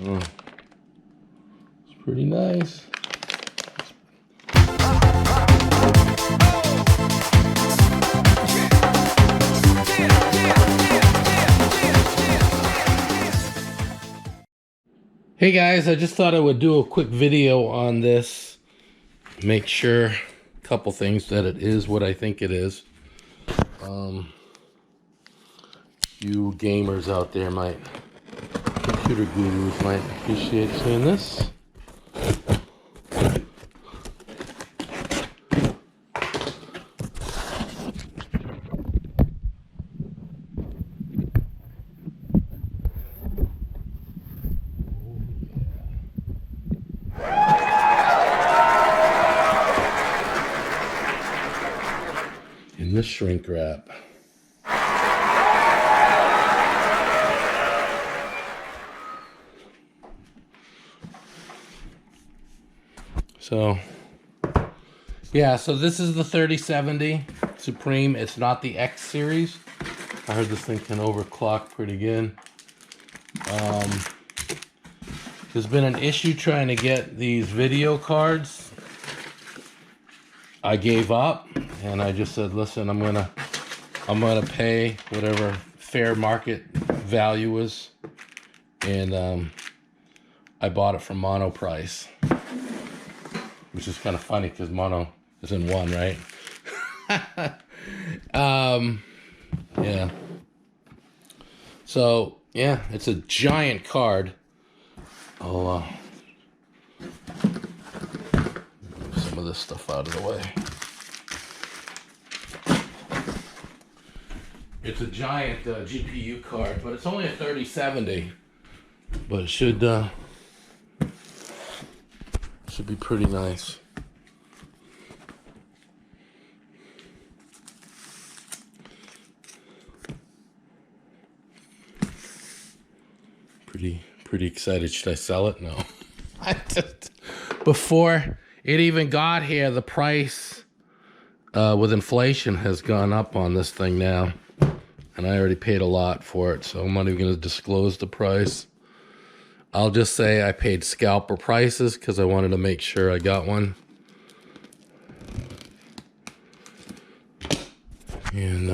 It's pretty nice. Hey guys, I just thought I would do a quick video on this. Make sure a couple things that it is what I think it is. You gamers out there might, computer gurus might appreciate seeing this. In the shrink wrap. So, yeah, so this is the 3070 Supreme. It's not the X series. I heard this thing can overclock pretty good. There's been an issue trying to get these video cards. I gave up and I just said, listen, I'm gonna pay whatever fair market value is, and I bought it for mono price, which is kind of funny because mono is in one, right? Yeah. So yeah, it's a giant card. I'll move some of this stuff out of the way. It's a giant GPU card, but it's only a 3070. But it should be pretty nice. Pretty excited. Should I sell it? No. Before it even got here, the price with inflation has gone up on this thing now. And I already paid a lot for it, so I'm not even going to disclose the price. I'll just say I paid scalper prices because I wanted to make sure I got one. And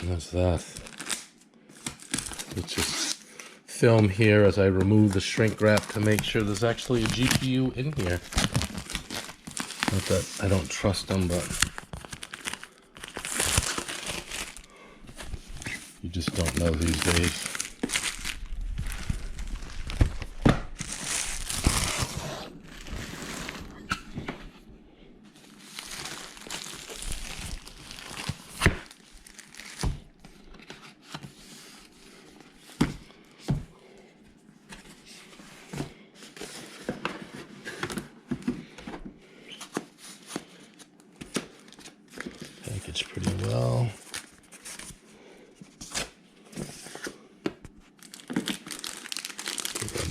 that's that. Let's just film here as I remove the shrink wrap to make sure there's actually a GPU in here. Not that I don't trust them, but you just don't know these days. Packaged pretty well.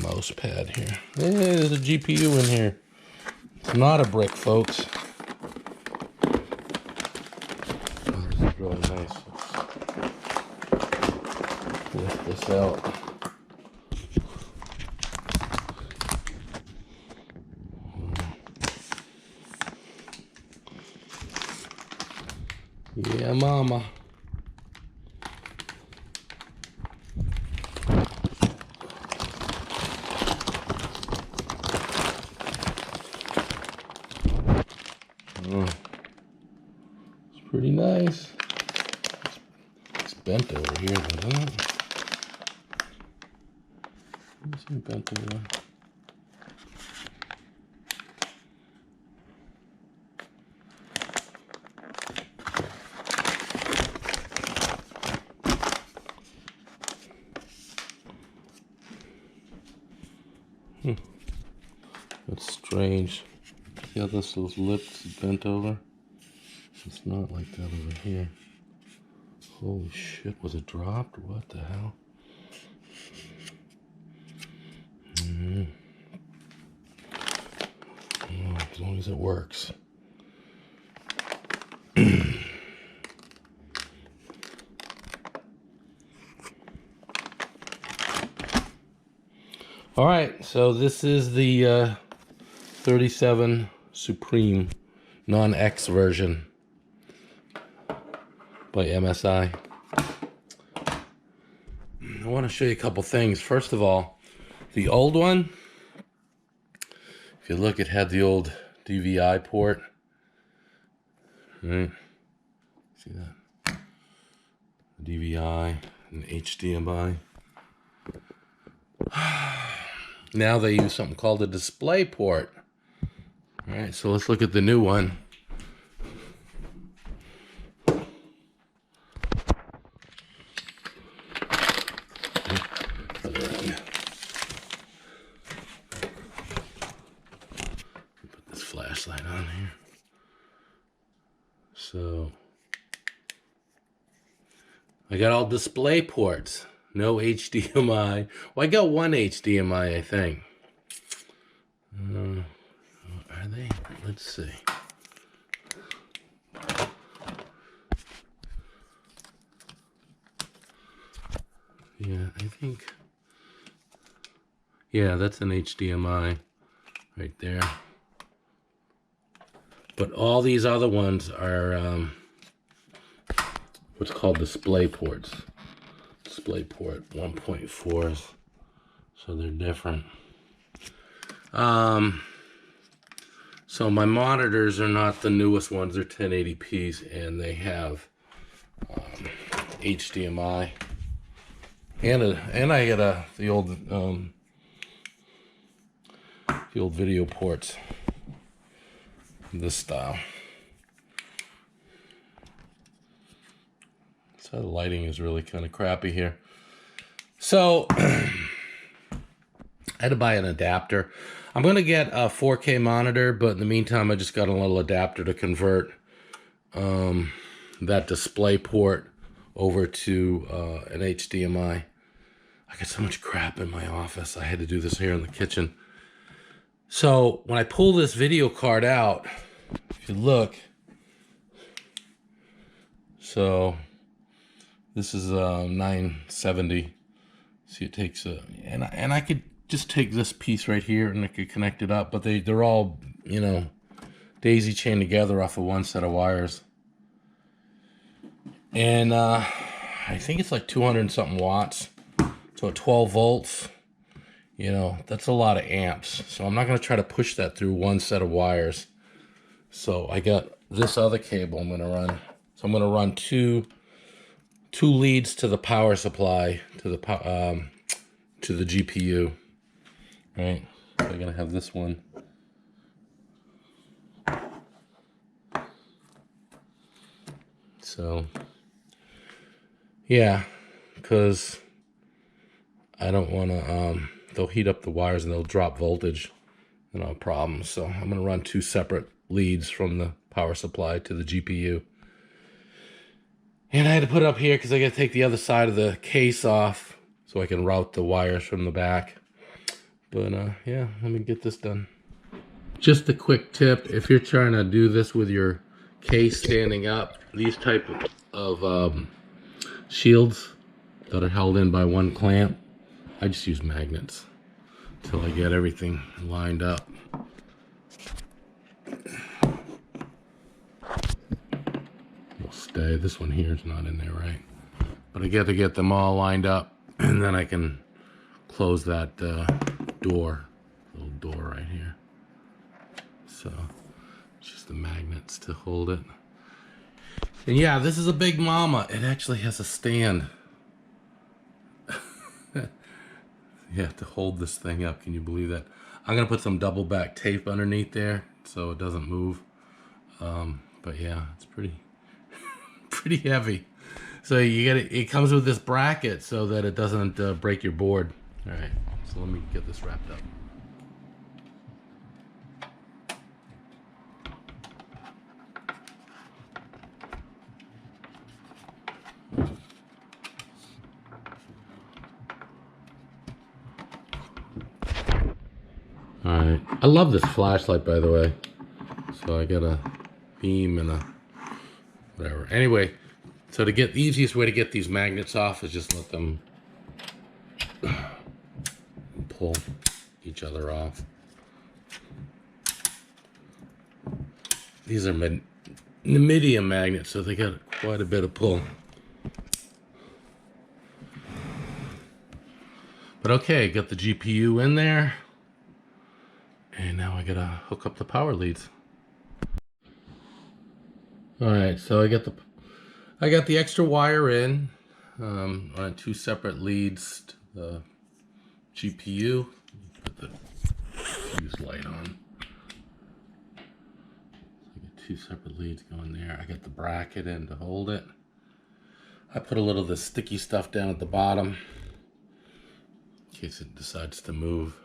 Mouse pad here. Hey, there's a GPU in here. It's not a brick, folks. Oh, this is really nice. Let's lift this out. Yeah, mama. It's pretty nice. It's bent over here, isn't it? It's bent over there. That's strange. See how those lips bent over? It's not like that over here. Holy shit, was it dropped? What the hell? Oh, as long as it works. All right, so this is the 37 Supreme non-X version by MSI. I want to show you a couple things. First of all, the old one, if you look, it had the old DVI port. Right? See that? DVI and HDMI. Now they use something called a display port. All right, so let's look at the new one. Put this flashlight on here. So I got all display ports, no HDMI. Well, I got one HDMI, I think. Are they? Let's see. Yeah, I think. Yeah, that's an HDMI right there. But all these other ones are what's called display ports. Display port 1.4s, so they're different. So my monitors are not the newest ones; they're 1080p's, and they have HDMI, and I got the old video ports, this style. So the lighting is really kind of crappy here. So I had to buy an adapter. I'm going to get a 4K monitor, but in the meantime, I just got a little adapter to convert that display port over to an HDMI. I got so much crap in my office. I had to do this here in the kitchen. So when I pull this video card out, if you look, so this is 970. See, it takes a, and I could just take this piece right here and I could connect it up, but they're all, you know, daisy chained together off of one set of wires. And I think it's like 200 and something watts. So at 12 volts, you know, that's a lot of amps. So I'm not going to try to push that through one set of wires. So I got this other cable I'm going to run. So I'm going to run two leads to the power supply, to the GPU. Right, so I'm gonna have this one. So yeah, because I don't want to. They'll heat up the wires and they'll drop voltage, and I'll have problems. So I'm gonna run two separate leads from the power supply to the GPU. And I had to put it up here because I got to take the other side of the case off so I can route the wires from the back. But yeah, let me get this done. Just a quick tip, if you're trying to do this with your case standing up, these type of shields that are held in by one clamp, I just use magnets until I get everything lined up. It'll stay. This one here is not in there, right? But I get to get them all lined up, and then I can close that little door right here. So just the magnets to hold it. And yeah, this is a big mama. It actually has a stand. You have to hold this thing up. Can you believe that? I'm gonna put some double back tape underneath there so it doesn't move. But yeah, it's pretty pretty heavy. So you get it. It comes with this bracket so that it doesn't break your board. All right. So let me get this wrapped up. All right. I love this flashlight, by the way. So I got a beam and a whatever. Anyway, so to get the easiest way to get these magnets off is just let them pull. each other off. These are NVIDIA magnets, so they got quite a bit of pull. But okay, got the GPU in there. And now I gotta hook up the power leads. Alright, so I got the extra wire in on 2 separate leads to the GPU. Put the fuse light on. So I got 2 separate leads going there. I got the bracket in to hold it. I put a little of the sticky stuff down at the bottom in case it decides to move.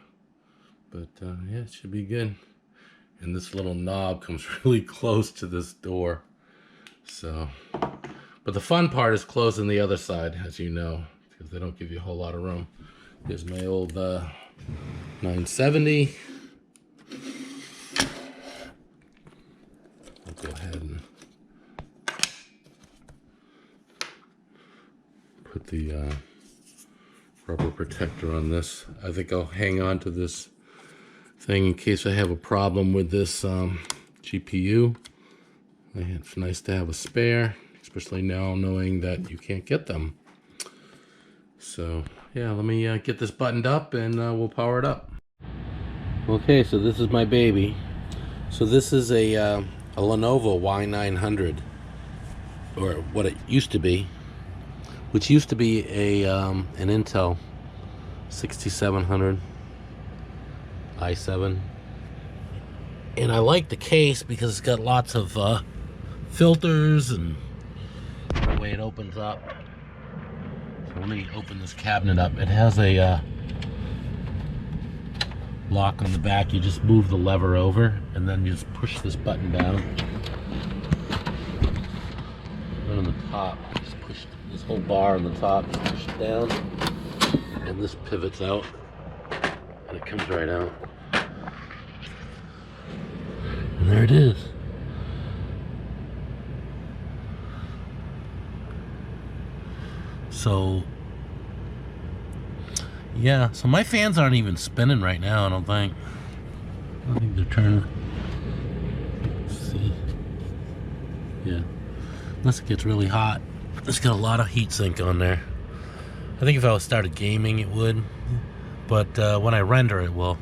But yeah, it should be good. And this little knob comes really close to this door. So, but the fun part is closing the other side, as you know, because they don't give you a whole lot of room. Here's my old 970. I'll go ahead and put the rubber protector on this. I think I'll hang on to this thing in case I have a problem with this GPU. It's nice to have a spare, especially now knowing that you can't get them. So yeah, let me get this buttoned up and we'll power it up. Okay, so this is my baby. So this is a Lenovo Y900, or what it used to be, which used to be an Intel 6700 i7. And I like the case because it's got lots of filters and the way it opens up. So let me open this cabinet up. It has a lock on the back. You just move the lever over and then you just push this button down. And on the top, just push this whole bar on the top, just push it down, and this pivots out and it comes right out. And there it is. So yeah, so my fans aren't even spinning right now, I don't think. I think they're turning. Let's see. Yeah. Unless it gets really hot. It's got a lot of heat sink on there. I think if I started gaming it would. But when I render it will.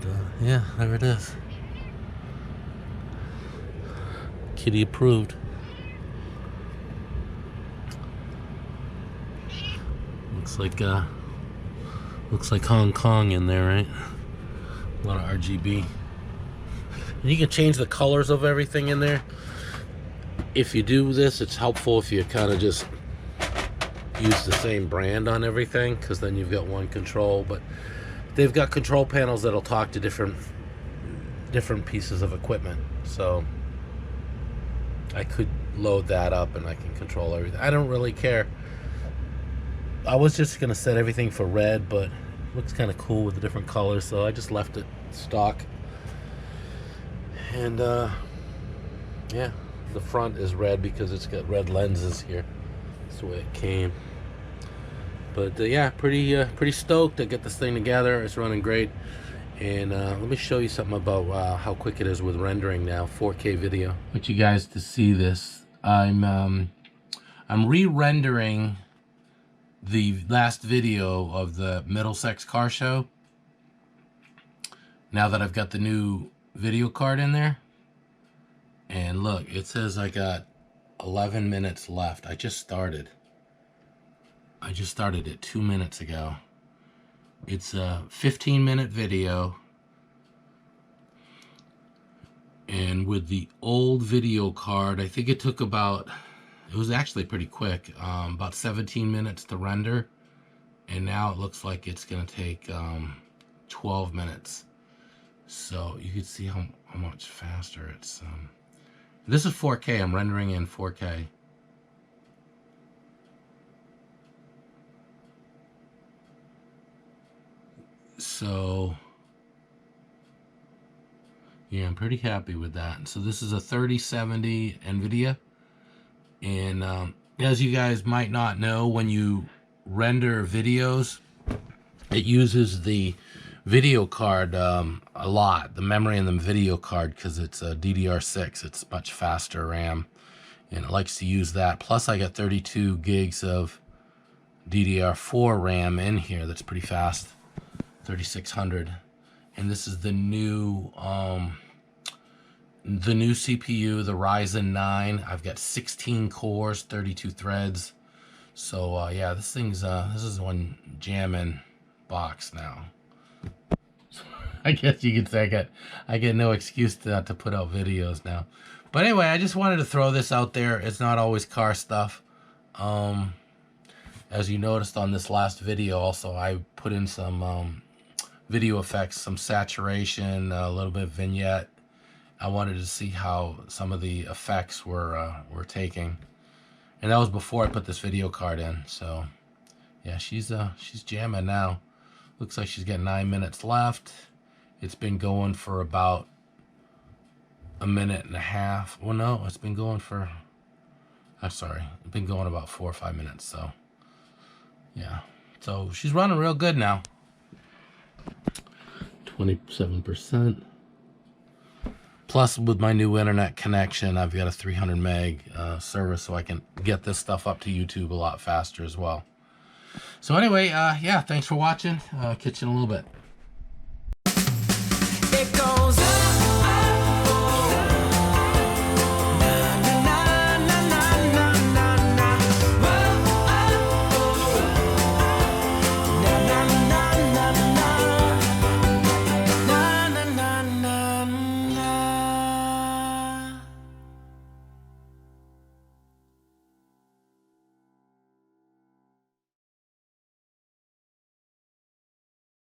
But yeah, there it is. Kitty approved. Looks like Hong Kong in there, right? A lot of RGB. And you can change the colors of everything in there. If you do this, it's helpful if you kind of just use the same brand on everything, because then you've got one control. But they've got control panels that'll talk to different pieces of equipment. So I could load that up and I can control everything. I don't really care. I was just gonna set everything for red, but it looks kind of cool with the different colors, so I just left it stock. And yeah, the front is red because it's got red lenses here. That's the way it came. But yeah, pretty stoked to get this thing together. It's running great. And let me show you something about how quick it is with rendering now, 4K video. I want you guys to see this. I'm re-rendering the last video of the Middlesex car show. Now that I've got the new video card in there. And look, it says I got 11 minutes left. I just started it 2 minutes ago. It's a 15-minute video. And with the old video card, I think it took about, it was actually pretty quick, about 17 minutes to render. And now it looks like it's going to take 12 minutes. So you can see how much faster it's. This is 4K. I'm rendering in 4K. So yeah, I'm pretty happy with that. So this is a 3070 NVIDIA. And as you guys might not know, when you render videos, It uses the video card a lot, the memory in the video card, because it's a DDR6. It's much faster RAM, and it likes to use that. Plus, I got 32 gigs of DDR4 RAM in here. That's pretty fast, 3600. And this is the new CPU, the Ryzen 9. I've got 16 cores, 32 threads. So yeah, this is one jamming box now. I guess you could say I get no excuse to put out videos now. But anyway, I just wanted to throw this out there. It's not always car stuff. As you noticed on this last video, also I put in some video effects, some saturation, a little bit of vignette. I wanted to see how some of the effects were taking, and that was before I put this video card in. So yeah, she's jamming now. Looks like she's got 9 minutes left. It's been going for about a minute and a half. Well, no, it's been going for, I'm sorry, it's been going about 4 or 5 minutes. So yeah, so she's running real good now. 27%. Plus, with my new internet connection, I've got a 300 meg service, so I can get this stuff up to YouTube a lot faster as well. So anyway, yeah, thanks for watching. Catch you in a little bit.